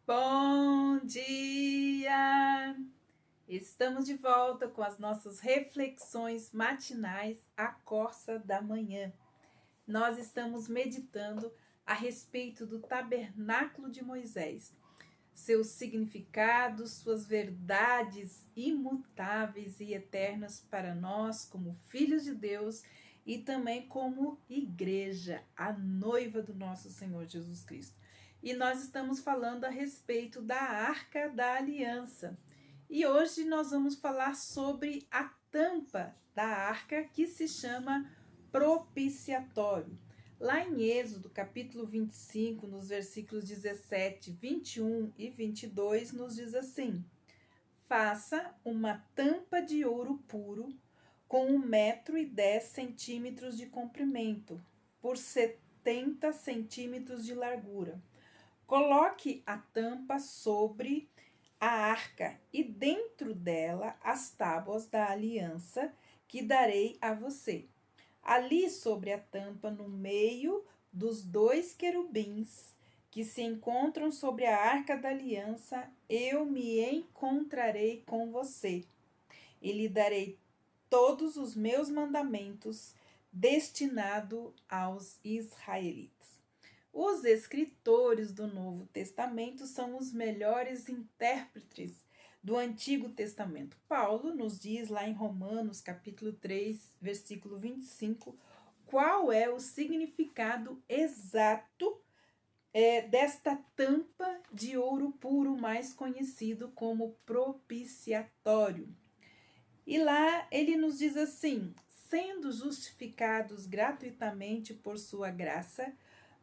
Bom dia! Estamos de volta com as nossas reflexões matinais à corça da manhã. Nós estamos meditando a respeito do tabernáculo de Moisés, seus significados, suas verdades imutáveis e eternas para nós como filhos de Deus e também como igreja, a noiva do nosso Senhor Jesus Cristo. E nós estamos falando a respeito da Arca da Aliança. E hoje nós vamos falar sobre a tampa da arca, que se chama propiciatório. Lá em Êxodo, capítulo 25, nos versículos 17, 21 e 22, nos diz assim: faça uma tampa de ouro puro com 1,10 m de comprimento, por 70 centímetros de largura. Coloque a tampa sobre a arca e dentro dela as tábuas da aliança que darei a você. Ali sobre a tampa, no meio dos 2 querubins que se encontram sobre a arca da aliança, eu me encontrarei com você e lhe darei todos os meus mandamentos destinados aos israelitas. Os escritores do Novo Testamento são os melhores intérpretes do Antigo Testamento. Paulo nos diz lá em Romanos, capítulo 3, versículo 25, qual é o significado exato desta tampa de ouro puro, mais conhecido como propiciatório. E lá ele nos diz assim: sendo justificados gratuitamente por sua graça,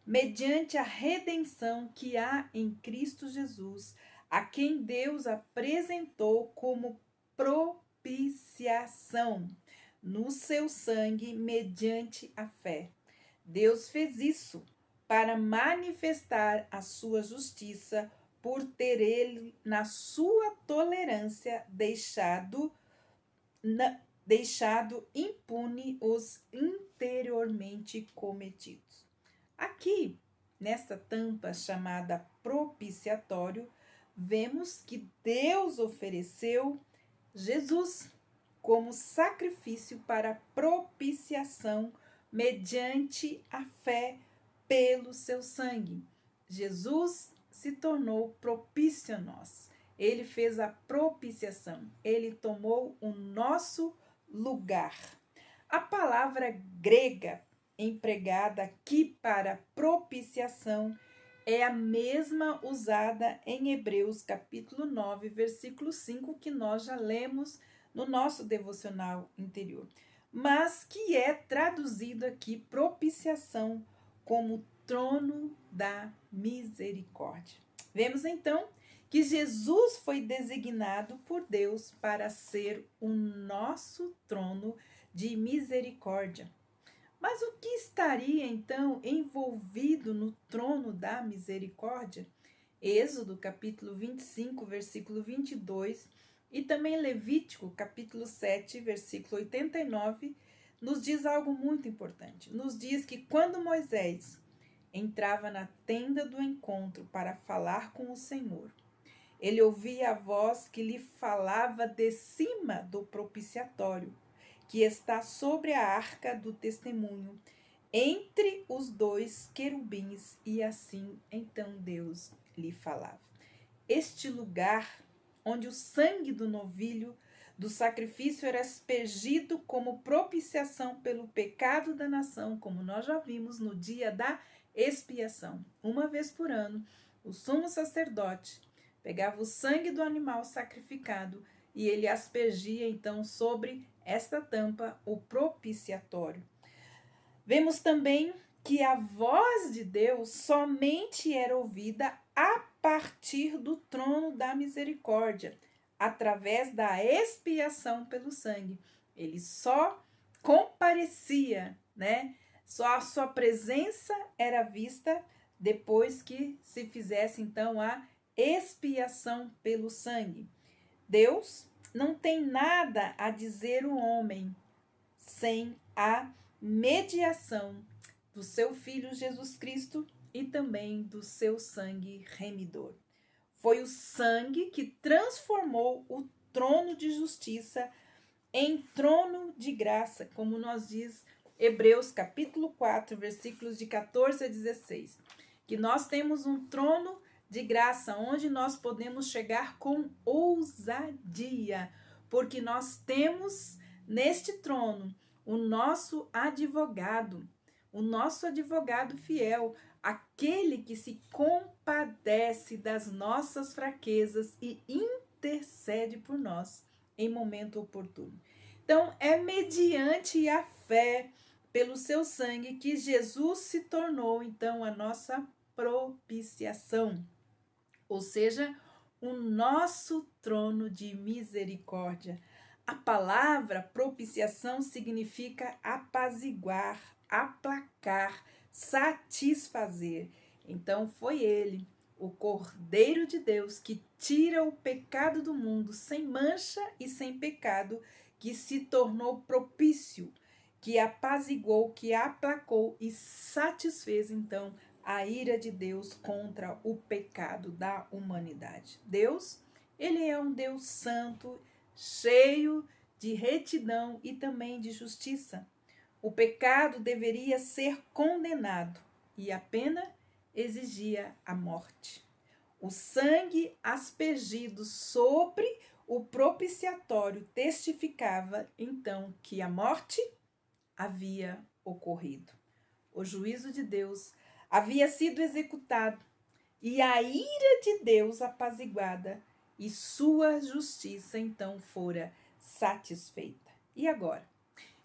mediante a redenção que há em Cristo Jesus, a quem Deus apresentou como propiciação no seu sangue mediante a fé. Deus fez isso para manifestar a sua justiça, por ter ele, na sua tolerância, deixado impune os anteriormente cometidos. Aqui, nesta tampa chamada propiciatório, vemos que Deus ofereceu Jesus como sacrifício para propiciação mediante a fé pelo seu sangue. Jesus se tornou propício a nós. Ele fez a propiciação. Ele tomou o nosso lugar. A palavra grega empregada aqui para propiciação é a mesma usada em Hebreus capítulo 9, versículo 5, que nós já lemos no nosso devocional interior, mas que é traduzido aqui propiciação como trono da misericórdia. Vemos então que Jesus foi designado por Deus para ser o nosso trono de misericórdia. Mas o que estaria então envolvido no trono da misericórdia? Êxodo capítulo 25, versículo 22 e também Levítico capítulo 7, versículo 89, nos diz algo muito importante. Nos diz que quando Moisés entrava na tenda do encontro para falar com o Senhor, ele ouvia a voz que lhe falava de cima do propiciatório, que está sobre a arca do testemunho, entre os 2 querubins, e assim então Deus lhe falava. Este lugar onde o sangue do novilho do sacrifício era aspergido como propiciação pelo pecado da nação, como nós já vimos no dia da expiação. Uma vez por ano, o sumo sacerdote pegava o sangue do animal sacrificado e ele aspergia então sobre esta tampa o propiciatório. Vemos também que a voz de Deus somente era ouvida a partir do trono da misericórdia, através da expiação pelo sangue. Ele só comparecia, Só a sua presença era vista depois que se fizesse então a expiação pelo sangue. Deus não tem nada a dizer o homem sem a mediação do seu Filho Jesus Cristo e também do seu sangue remidor. Foi o sangue que transformou o trono de justiça em trono de graça, como nós diz Hebreus capítulo 4, versículos de 14 a 16. Que nós temos um trono de graça, onde nós podemos chegar com ousadia, porque nós temos neste trono o nosso advogado fiel, aquele que se compadece das nossas fraquezas e intercede por nós em momento oportuno. Então, é mediante a fé, pelo seu sangue, que Jesus se tornou, então, a nossa propiciação, ou seja, o nosso trono de misericórdia. A palavra propiciação significa apaziguar, aplacar, satisfazer. Então foi ele, o Cordeiro de Deus, que tira o pecado do mundo sem mancha e sem pecado, que se tornou propício, que apaziguou, que aplacou e satisfez então a ira de Deus contra o pecado da humanidade. Deus, ele é um Deus santo, cheio de retidão e também de justiça. O pecado deveria ser condenado e a pena exigia a morte. O sangue aspergido sobre o propiciatório testificava então que a morte havia ocorrido. O juízo de Deus havia sido executado e a ira de Deus apaziguada, e sua justiça então fora satisfeita. E agora?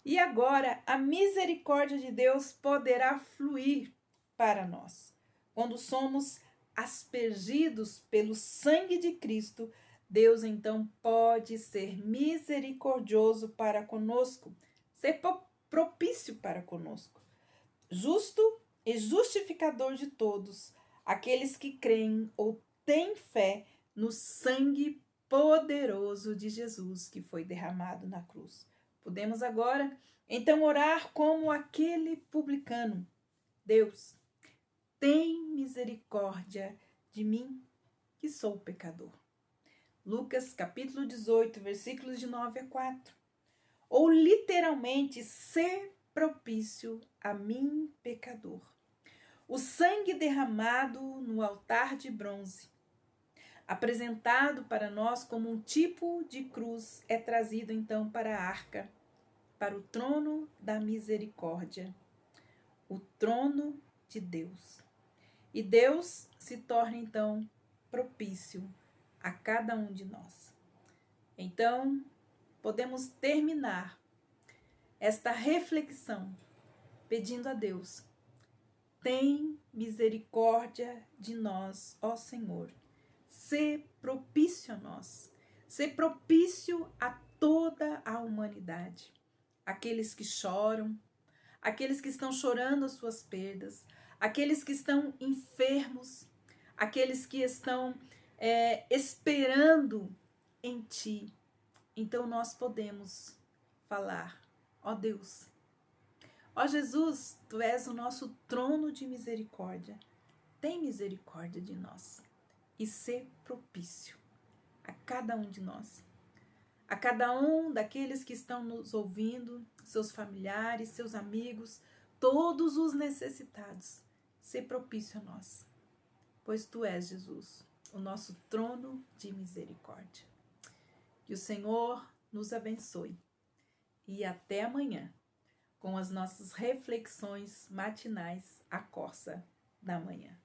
E agora a misericórdia de Deus poderá fluir para nós. Quando somos aspergidos pelo sangue de Cristo, Deus então pode ser misericordioso para conosco, ser propício para conosco, justo e justificador de todos aqueles que creem ou têm fé no sangue poderoso de Jesus que foi derramado na cruz. Podemos agora então orar como aquele publicano: Deus, tem misericórdia de mim, que sou pecador. Lucas capítulo 18, versículos de 9 a 4. Ou literalmente, ser propício a mim, pecador. O sangue derramado no altar de bronze, apresentado para nós como um tipo de cruz, é trazido então para a arca, para o trono da misericórdia, o trono de Deus. E Deus se torna então propício a cada um de nós. Então, podemos terminar esta reflexão pedindo a Deus: tem misericórdia de nós, ó Senhor. Sê propício a nós. Sê propício a toda a humanidade. Aqueles que choram, aqueles que estão chorando as suas perdas, aqueles que estão enfermos, aqueles que estão esperando em Ti. Então nós podemos falar: ó Deus, ó Jesus, Tu és o nosso trono de misericórdia. Tem misericórdia de nós e ser propício a cada um de nós, a cada um daqueles que estão nos ouvindo, seus familiares, seus amigos, todos os necessitados. Ser propício a nós, pois Tu és, Jesus, o nosso trono de misericórdia. Que o Senhor nos abençoe e até amanhã com as nossas reflexões matinais à Corça da Manhã.